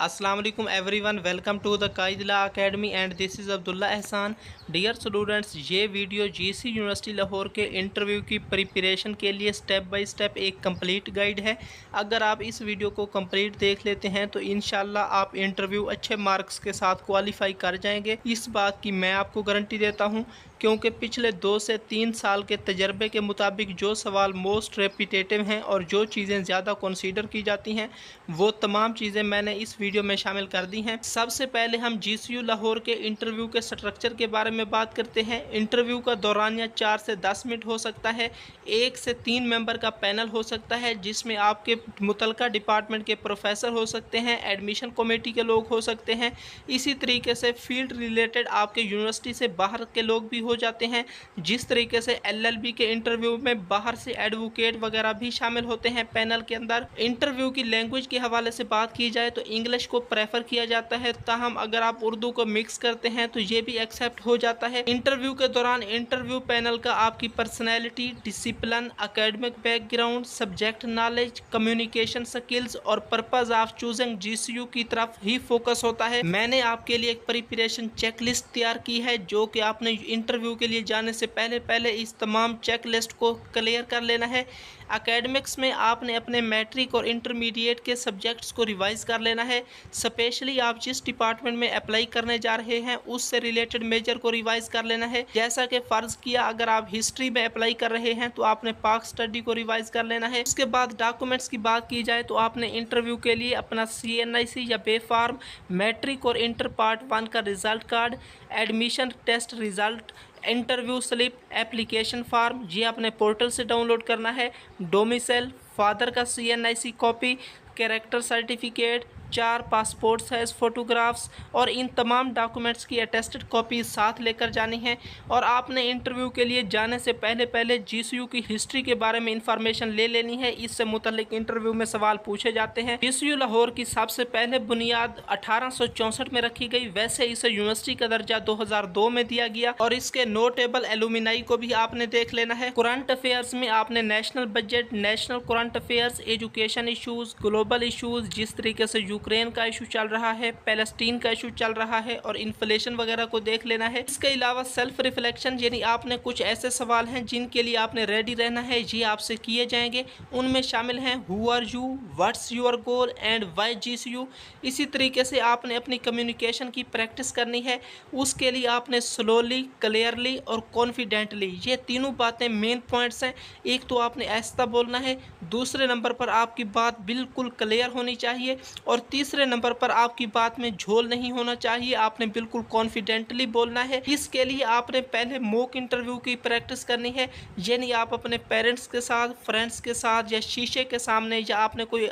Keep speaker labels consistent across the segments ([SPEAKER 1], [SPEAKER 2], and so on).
[SPEAKER 1] अस्सलाम वालेकुम everyone, welcome to the कायदला academy and this is Abdullah Ehsan. Dear students, ये वीडियो जीसी यूनिवर्सिटी लाहौर के इंटरव्यू की प्रिपरेशन के लिए स्टेप बाय स्टेप एक कंप्लीट गाइड है। अगर आप इस वीडियो को कंप्लीट देख लेते हैं तो इंशाल्लाह आप इंटरव्यू अच्छे मार्क्स के साथ क्वालिफाई कर जाएंगे। इस बात की मैं आपको गारंटी देता हूँ, क्योंकि पिछले 2 से 3 साल के तजर्बे के मुताबिक जो सवाल मोस्ट रेपिटेटिव हैं और जो चीज़ें ज़्यादा कंसीडर की जाती हैं वो तमाम चीज़ें मैंने इस वीडियो में शामिल कर दी हैं। सबसे पहले हम जीसीयू लाहौर के इंटरव्यू के स्ट्रक्चर के बारे में बात करते हैं। इंटरव्यू का दौरानिया 4 से 10 मिनट हो सकता है। 1 से 3 मेंबर का पैनल हो सकता है, जिसमें आपके मुतलका डिपार्टमेंट के प्रोफेसर हो सकते हैं, एडमिशन कमेटी के लोग हो सकते हैं। इसी तरीके से फील्ड रिलेटेड आपके यूनिवर्सिटी से बाहर के लोग भी हो जाते हैं। जिस तरीके से एलएलबी के इंटरव्यू में बाहर से एडवोकेट वगैरह भी शामिल होते हैं पैनल के अंदर। इंटरव्यू की लैंग्वेज के हवाले से बात की जाए तो इंग्लिश को प्रेफर किया जाता है, ताहम अगर आप उर्दू को मिक्स करते हैं तो ये भी एक्सेप्ट हो जाता है। इंटरव्यू के दौरान इंटरव्यू पैनल का आपकी personality, discipline, academic background, subject knowledge, communication skills और पर्पज ऑफ चूजिंग जीसीयू की तरफ ही फोकस होता है। मैंने आपके लिए एक प्रिपरेशन चेकलिस्ट तैयार की है, जो कि आपने इंटरव्यू के लिए जाने से पहले इस तमाम चेकलिस्ट को क्लियर कर लेना है। एकेडमिक्स में आपने अपने मैट्रिक और इंटरमीडिएट के सब्जेक्ट्स को रिवाइज कर लेना है। स्पेशली आप जिस डिपार्टमेंट में अप्लाई करने जा रहे हैं उससे रिलेटेड मेजर को रिवाइज कर लेना है। जैसा कि फ़र्ज़ किया, अगर आप हिस्ट्री में अप्लाई कर रहे हैं तो आपने पाक स्टडी को रिवाइज कर लेना है। उसके बाद डॉक्यूमेंट्स की बात की जाए तो आपने इंटरव्यू के लिए अपना CNIC या बे फॉर्म, मैट्रिक और इंटर पार्ट 1 का result card, admission test result, interview slip, application form ये अपने पोर्टल से डाउनलोड करना है। डोमिसाइल, फादर का CNIC copy, character certificate, 4 passport size photographs और इन तमाम डॉक्यूमेंट्स की अटेस्टेड कॉपी साथ लेकर जानी है। और आपने इंटरव्यू के लिए जाने से पहले जीसीयू की हिस्ट्री के बारे में इंफॉर्मेशन ले लेनी है। इससे मुतल्लिक इंटरव्यू में सवाल पूछे जाते हैं। जीसीयू लाहौर की सबसे पहले बुनियाद 1864 में रखी गई। वैसे इसे यूनिवर्सिटी का दर्जा 2002 में दिया गया और इसके नोटेबल एलुमिनाई को भी आपने देख लेना है। करंट अफेयर्स में आपने national budget, national current affairs, education issues, global issues, जिस तरीके से यूक्रेन का इशू चल रहा है, पैलेस्टीन का इशू चल रहा है और इन्फ्लेशन वगैरह को देख लेना है। इसके अलावा सेल्फ रिफ्लेक्शन, यानी आपने कुछ ऐसे सवाल हैं जिनके लिए आपने रेडी रहना है, ये आपसे किए जाएंगे। उनमें शामिल हैं who are you, what's your goal and why GCU. इसी तरीके से आपने अपनी कम्युनिकेशन की प्रैक्टिस करनी है। उसके लिए आपने स्लोली, क्लियरली और कॉन्फिडेंटली, ये तीनों बातें मेन पॉइंट्स हैं। एक तो आपने आहिस्ता बोलना है, दूसरे नंबर पर आपकी बात बिल्कुल क्लियर होनी चाहिए और तीसरे नंबर पर आपकी बात में झोल नहीं होना चाहिए। आपने बिल्कुल कॉन्फिडेंटली बोलना है। इसके लिए आपने पहले मॉक इंटरव्यू की प्रैक्टिस करनी है, यानी आप अपने पेरेंट्स के साथ, फ्रेंड्स के साथ या शीशे के सामने, या आपने कोई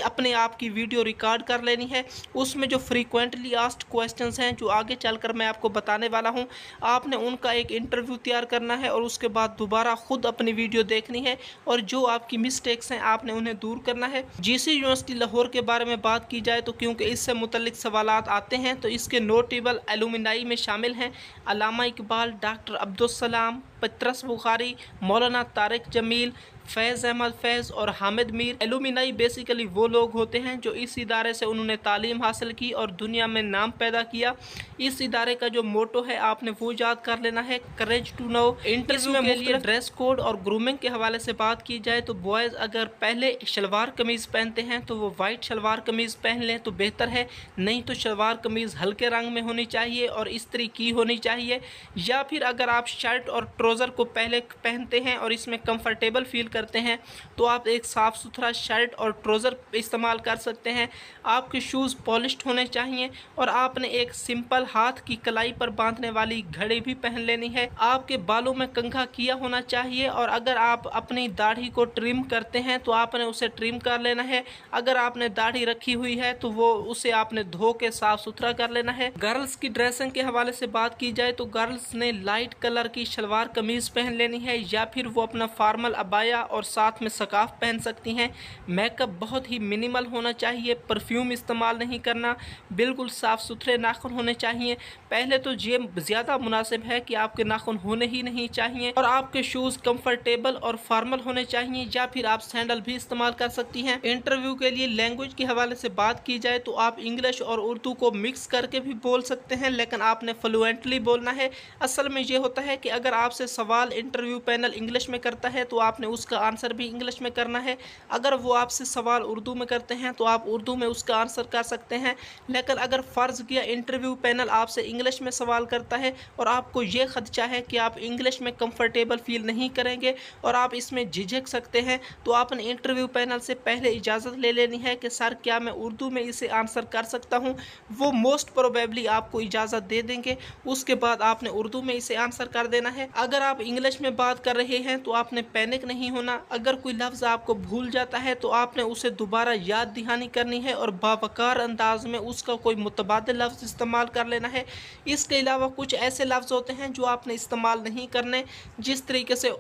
[SPEAKER 1] अपने आप की वीडियो रिकॉर्ड कर लेनी है। उसमें जो फ्रीक्वेंटली आस्क्ड क्वेश्चंस हैं जो आगे चलकर मैं आपको बताने वाला हूं, आपने उनका एक इंटरव्यू तैयार करना है और उसके बाद दोबारा खुद अपनी वीडियो देखनी है और जो आपकी मिस्टेक्स हैं आपने उन्हें दूर करना है। जीसी यूनिवर्सिटी लाहौर के बारे में बात की जाए तो क्योंकि इससे मुतल्लिक सवालात आते हैं तो इसके नोटेबल एलुमिनाई में शामिल हैं अल्लामा इकबाल, डॉक्टर अब्दुल सलाम, पत्रस बुखारी, मौलाना तारिक जमील, फैज़ अहमद फैज़ और हामिद मीर। एलुमिनाई बेसिकली वो लोग होते हैं जो इस इदारे से उन्होंने तालीम हासिल की और दुनिया में नाम पैदा किया। इस इदारे का जो मोटो है आपने वो याद कर लेना है, करेज टू नो। इंटरव्यू के लिए ड्रेस कोड और ग्रूमिंग के हवाले से बात की जाए तो बॉयज़ अगर पहले शलवार कमीज़ पहनते हैं तो वो वाइट शलवार कमीज़ पहन लें तो बेहतर है, नहीं तो शलवार कमीज़ हल्के रंग में होनी चाहिए और इस्त्री की होनी चाहिए। या फिर अगर आप शर्ट और ट्राउज़र को पहले पहनते हैं और इसमें कंफर्टेबल फील करते हैं तो आप एक साफ़ सुथरा शर्ट और ट्राउज़र इस्तेमाल कर सकते हैं। आपके शूज़ पॉलिश्ड होने चाहिए और आपने एक सिंपल हाथ की कलाई पर बांधने वाली घड़ी भी पहन लेनी है। आपके बालों में कंघा किया होना चाहिए और अगर आप अपनी दाढ़ी को ट्रिम करते हैं तो आपने उसे ट्रिम कर लेना है। अगर आपने दाढ़ी रखी हुई है तो वो उसे आपने धो के साफ़ सुथरा कर लेना है। गर्ल्स की ड्रेसिंग के हवाले से बात की जाए तो गर्ल्स ने लाइट कलर की शलवार कमीज़ पहन लेनी है या फिर वो अपना फॉर्मल अबाया और साथ में स्कार्फ पहन सकती हैं। मेकअप बहुत ही मिनिमल होना चाहिए, परफ्यूम इस्तेमाल नहीं करना, बिल्कुल साफ़ सुथरे नाखून होने चाहिए। पहले तो ये ज़्यादा मुनासिब है कि आपके नाखून होने ही नहीं चाहिए और आपके शूज़ कंफर्टेबल और फॉर्मल होने चाहिए, या फिर आप सैंडल भी इस्तेमाल कर सकती हैं। इंटरव्यू के लिए लैंग्वेज के हवाले से बात की जाए तो आप इंग्लिश और उर्दू को मिक्स करके भी बोल सकते हैं, लेकिन आपने फ्लुएंटली बोलना है। असल में ये होता है कि अगर आपसे सवाल इंटरव्यू पैनल इंग्लिश में करता है तो आपने उसका आंसर भी इंग्लिश में करना है। अगर वो आपसे सवाल उर्दू में करते हैं तो आप उर्दू में उसका आंसर कर सकते हैं। लेकिन अगर फ़र्ज़ किया इंटरव्यू पैनल आपसे इंग्लिश में सवाल करता है और आपको ये खदशा है कि आप इंग्लिश में कंफर्टेबल फील नहीं करेंगे और आप इसमें झिझक सकते हैं, तो आपने इंटरव्यू पैनल से पहले इजाज़त ले लेनी है कि सर क्या मैं उर्दू में इसे आंसर कर सकता हूँ। वो मोस्ट प्रोबेबली आपको इजाज़त दे देंगे, उसके बाद आपने उर्दू में इसे आंसर कर देना है। अगर आप इंग्लिश में बात कर रहे हैं तो आपने पैनिक नहीं होना। अगर कोई लफ्ज़ आपको भूल जाता है तो आपने उसे दोबारा याद दहानी करनी है और बावकार अंदाज में उसका कोई मुतबादिल लफ्ज़ इस्तेमाल कर लेना है। इसके अलावा कुछ ऐसे लफ्ज़ होते हैं जो आपने इस्तेमाल नहीं करने, जिस तरीके से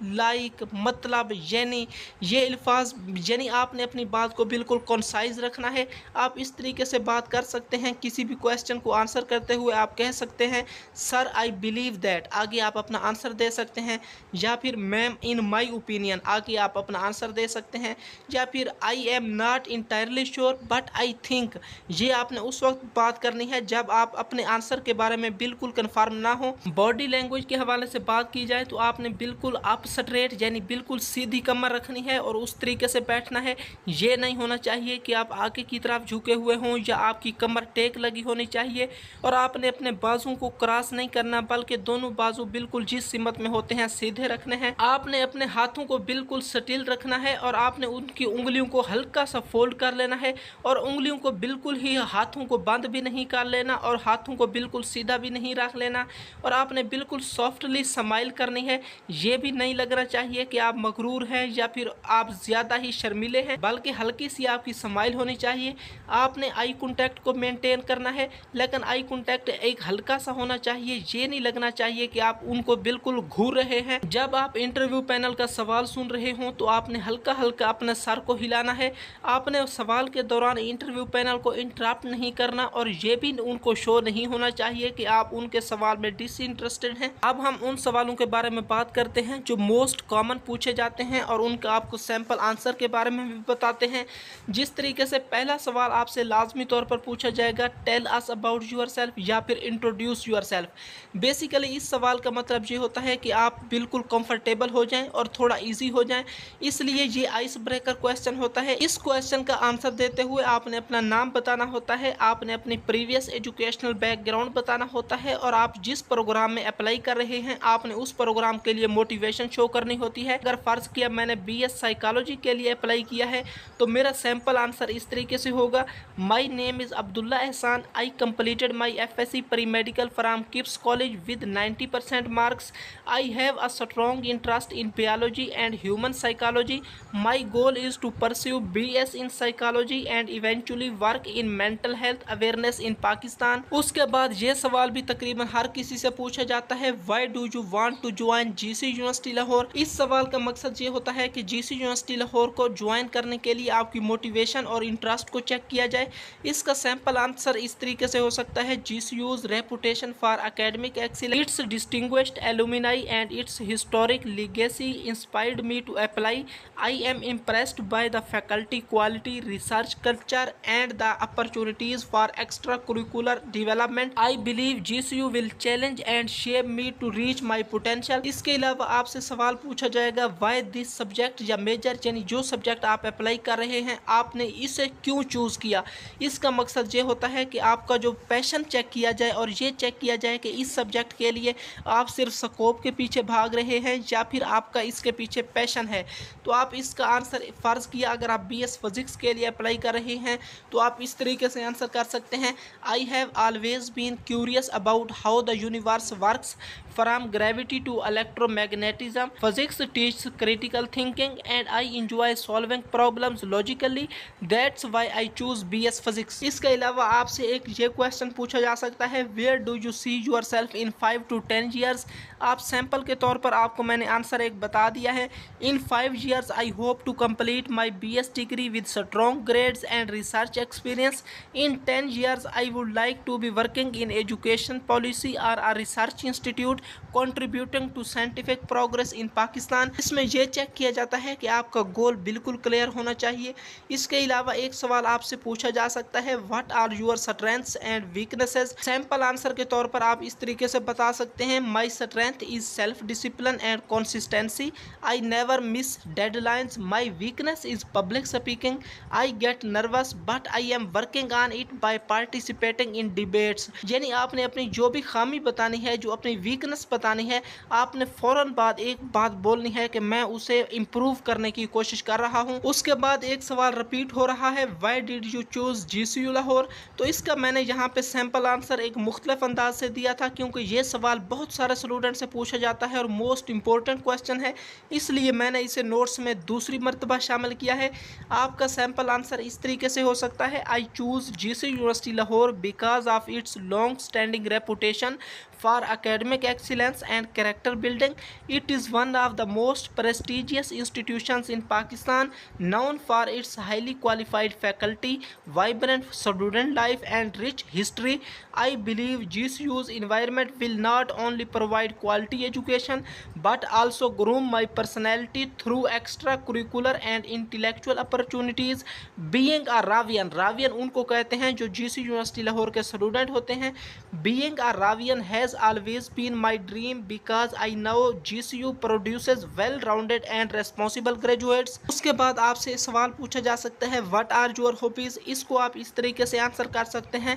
[SPEAKER 1] लाइक, मतलब, यानी, ये अल्फाज, यानी आपने अपनी बात को बिल्कुल कॉन्साइज रखना है। आप इस तरीके से बात कर सकते हैं। किसी भी क्वेश्चन को आंसर करते हुए आप कह सकते हैं सर आई बिलीव दैट, आगे आप अपना आंसर दे सकते हैं, या फिर मैम इन माई ओपिनियन, आगे आप अपना आंसर दे सकते हैं, या फिर I am not entirely sure but I think. ये आपने उस वक्त बात करनी है जब आप अपने आंसर के बारे में बिल्कुल कन्फर्म ना हो। बॉडी लैंग्वेज के हवाले से बात की जाए तो आपने बिल्कुल अप स्ट्रेट, यानी बिल्कुल सीधी कमर रखनी है और उस तरीके से बैठना है। ये नहीं होना चाहिए कि आप आगे की तरफ झुके हुए हों या आपकी कमर टेक लगी होनी चाहिए। और आपने अपने बाजू को क्रॉस नहीं करना, बल्कि दोनों बाजू बिल्कुल जिस सिमत में होते हैं सीधे रखने हैं। आपने अपने हाथों को बिल्कुल स्टिल रखना है और आपने उनकी उंगलियों को हल्का सा फोल्ड कर लेना है और उंगलियों को बिल्कुल ही हाथों को बंद भी नहीं कर लेना और हाथों को बिल्कुल सीधा भी नहीं रख लेना। और आपने बिल्कुल सॉफ्टली स्माइल करनी है। ये भी नहीं लगना चाहिए कि आप मगरूर हैं या फिर आप ज़्यादा ही शर्मीले हैं, बल्कि हल्की सी आपकी स्माइल होनी चाहिए। आपने आई कॉन्टैक्ट को मेंटेन करना है, लेकिन आई कॉन्टैक्ट एक हल्का सा होना चाहिए। ये नहीं लगना चाहिए कि आप उनको बिल्कुल घूर रहे हैं। जब आप इंटरव्यू पैनल का सवाल सुन रहे हों तो आपने हल्का हल्का अपने सर को हिलाना है। आपने सवाल के दौरान इंटरव्यू पैनल को इंटरप्ट नहीं करना और ये भी उनको शो नहीं होना चाहिए कि आप उनके सवाल में डिसइंटरेस्टेड हैं। अब हम उन सवालों के बारे में बात करते हैं जो मोस्ट कॉमन पूछे जाते हैं और उनका आपको सैंपल आंसर के बारे में भी बताते हैं। जिस तरीके से पहला सवाल आपसे लाजमी तौर पर पूछा जाएगा, tell us about yourself या फिर इंट्रोड्यूस यूर सेल्फ। बेसिकली इस सवाल का मतलब ये होता है कि आप बिल्कुल कंफर्टेबल हो जाएं और थोड़ा इजी हो जाएं, इसलिए ये आइस ब्रेकर क्वेश्चन होता है। इस क्वेश्चन का आंसर देते हुए आपने अपना नाम बताना होता है, आपने अपनी प्रीवियस एजुकेशनल बैकग्राउंड बताना होता है और आप जिस प्रोग्राम में अप्लाई कर रहे हैं आपने उस प्रोग्राम के लिए मोटिवेशन शो करनी होती है। अगर फ़र्ज़ किया मैंने BS साइकोलॉजी के लिए अप्लाई किया है तो मेरा सैम्पल आंसर इस तरीके से होगा, my name is Abdullah Ehsan, I completed my FSc pre medical from KIPS college with 90% marks, I have a strong interest in biology and human psychology, my goal is to pursue BS in psychology and eventually work in mental health awareness in Pakistan. उसके बाद ये सवाल भी तकरीबन हर किसी से पूछा जाता है, why do you want to join GC university Lahore. इस सवाल का मकसद ये होता है कि GC यूनिवर्सिटी लाहौर को ज्वाइन करने के लिए आपकी मोटिवेशन और इंटरेस्ट को चेक किया जाए। इसका सैंपल आंसर इस तरीके से हो सकता है, GCU's reputation for academic excellence, its distinguished alumni and its historic legacy inspired me to apply, I am impressed by the faculty quality, research culture and the opportunities for extra curricular development, I believe GCU will challenge and shape me to reach my potential. इसके अलावा आपसे सवाल पूछा जाएगा, why this subject या major, यानी जो subject आप अप्लाई कर रहे हैं आपने इसे क्यों चूज़ किया। इसका मकसद ये होता है कि आपका जो पैशन चेक किया जाए और ये चेक किया जाए कि इस सब्जेक्ट के लिए आप सिर्फ स्कोप के पीछे भाग रहे हैं या फिर आपका इसके पीछे पैशन है। तो आप इसका आंसर फ़र्ज़ किया अगर आप BS फिज़िक्स के लिए अप्लाई कर रहे हैं तो आप इस तरीके से आंसर कर सकते हैं, I have always been curious about how the universe works from gravity to electromagnetism, physics teach critical thinking and I enjoy solving problems logically, that's why I choose BS physics. इसके अलावा आपसे एक ये question पूछा जा सकता है, where do you see yourself in 5 to 10 years. आप सैंपल के तौर पर आपको मैंने आंसर एक बता दिया है, हैं, in 5 years I hope to complete my BS degree with strong grades and research experience. In 10 years I would like to be working in education policy और a research institute contributing to scientific progress in Pakistan. इसमें यह check किया जाता है कि आपका गोल बिल्कुल clear होना चाहिए। इसके अलावा एक सवाल आपसे पूछा जा सकता है, what are your strengths and weaknesses. Sample answer के तौर पर आप इस तरीके से बता सकते हैं, my strength is self discipline and consistency, I never miss deadlines, my weakness is public speaking, I get nervous but I am working on it by participating in debates. यानी आपने अपनी जो भी खामी बतानी है, जो अपनी वीकनेस बतानी है, आपने फौरन बाद एक बात बोलनी है कि मैं उसे इम्प्रूव करने की कोशिश कर रहा हूँ। उसके बाद एक सवाल रिपीट हो रहा है, why did you choose GCU Lahore. तो इसका मैंने यहाँ पे सैंपल आंसर एक मुख्तलिफ अंदाज से दिया था, क्योंकि ये सवाल बहुत सारे स्टूडेंट से पूछा जाता है और मोस्ट इंपॉर्टेंट क्वेश्चन है, इसलिए मैंने इसे नोट्स में दूसरी मरतबा शामिल किया है। आपका सैंपल आंसर इस तरीके से हो सकता है, I choose GCU university Lahore because of its long standing reputation for academic excellence and character building. It is one of the most prestigious institutions in Pakistan, known for its highly qualified faculty, vibrant student life and rich history. I believe GCU's environment will not only provide quality education but also groom my personality through extracurricular and intellectual opportunities. Being a Ravian उनको कहते हैं जो GCU university Lahore के student होते हैं। Being a Ravian has always been my dream because I know GCU produces well-rounded and responsible graduates. उसके बाद आपसे सवाल पूछा जा सकता है, what are your hobbies। इसको आप इस तरीके से आंसर कर सकते हैं,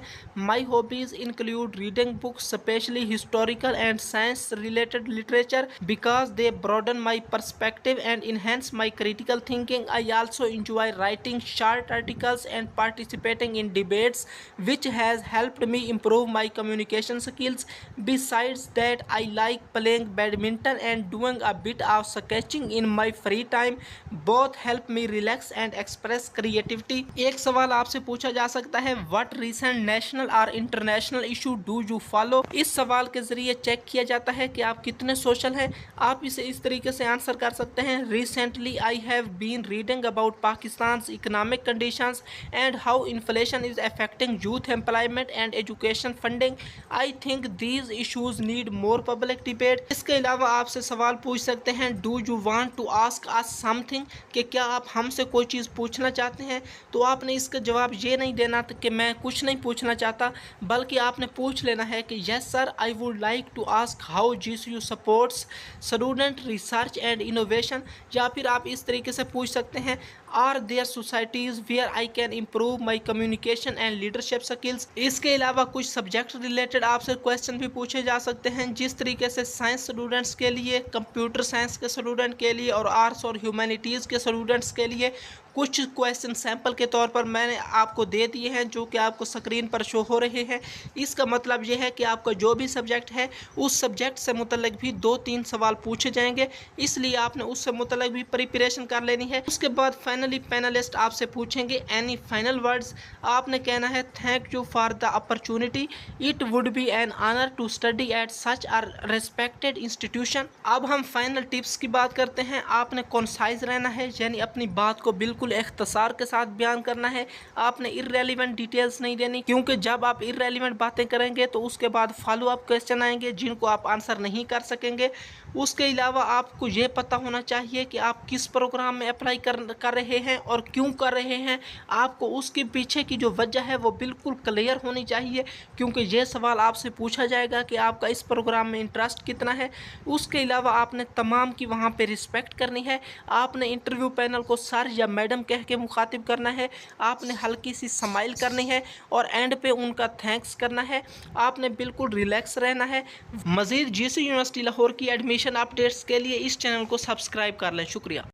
[SPEAKER 1] my hobbies include reading books, especially historical and science-related literature, because they broaden my perspective and enhance my critical thinking. I also enjoy writing short articles and participating in debates, which has helped me improve my communication skills. Besides that, I like playing badminton and doing a bit of sketching in my free time. Both help me relax and express creativity. एक सवाल आपसे पूछा जा सकता है, what recent national or international issue do you follow। इस सवाल के जरिए चेक किया जाता है कि आप कितने सोशल हैं। आप इसे इस तरीके से आंसर कर सकते हैं, recently I have been reading about Pakistan's economic conditions and how inflation is affecting youth employment and education funding. I think these issues need more public debate। इसके अलावा आपसे सवाल पूछ सकते हैं, do you want to ask us something, कि क्या आप हमसे कोई चीज़ पूछना चाहते हैं। तो आपने इसका जवाब ये नहीं देना कि मैं कुछ नहीं पूछना चाहता, बल्कि आपने पूछ लेना है कि yes sir I would like to ask how GCU supports student research and innovation। या फिर आप इस तरीके से पूछ सकते हैं, are there societies where I can improve my communication and leadership skills। इसके अलावा कुछ सब्जेक्ट रिलेटेड आपसे क्वेश्चन भी पूछे जा सकते हैं, जिस तरीके से साइंस स्टूडेंट्स के लिए, कंप्यूटर साइंस के स्टूडेंट के लिए और आर्ट्स और ह्यूमैनिटीज़ के स्टूडेंट्स के लिए कुछ क्वेश्चन सैंपल के तौर पर मैंने आपको दे दिए हैं, जो कि आपको स्क्रीन पर शो हो रहे हैं। इसका मतलब यह है कि आपका जो भी सब्जेक्ट है, उस सब्जेक्ट से मुतल्लिक भी 2-3 सवाल पूछे जाएंगे, इसलिए आपने उससे मुतल्लिक भी प्रिपरेशन कर लेनी है। उसके बाद फाइनली पैनलिस्ट आपसे पूछेंगे, एनी फाइनल वर्ड्स। आपने कहना है, thank you for the opportunity, it would be an honour to study at such a respected institution. अब हम फाइनल टिप्स की बात करते हैं। आपने कॉन्साइज रहना है, यानी अपनी बात को बिल्कुल इख्तिसार के साथ बयान करना है। आपने इररेलेवेंट डिटेल्स नहीं देनी, क्योंकि जब आप इररेलेवेंट बातें करेंगे तो उसके बाद फॉलो अप क्वेश्चन आएंगे जिनको आप आंसर नहीं कर सकेंगे। उसके अलावा आपको ये पता होना चाहिए कि आप किस प्रोग्राम में अप्लाई कर रहे हैं और क्यों कर रहे हैं। आपको उसके पीछे की जो वजह है वो बिल्कुल क्लियर होनी चाहिए, क्योंकि ये सवाल आपसे पूछा जाएगा कि आपका इस प्रोग्राम में इंटरेस्ट कितना है। उसके अलावा आपने तमाम की वहाँ पे रिस्पेक्ट करनी है। आपने इंटरव्यू पैनल को सर या मैडम कह के मुखातिब करना है। आपने हल्की सी स्माइल करनी है और एंड पे उनका थैंक्स करना है। आपने बिल्कुल रिलैक्स रहना है। मज़ीद GCU यूनिवर्सिटी लाहौर की एडमिशन अपडेट्स के लिए इस चैनल को सब्सक्राइब कर लें। शुक्रिया।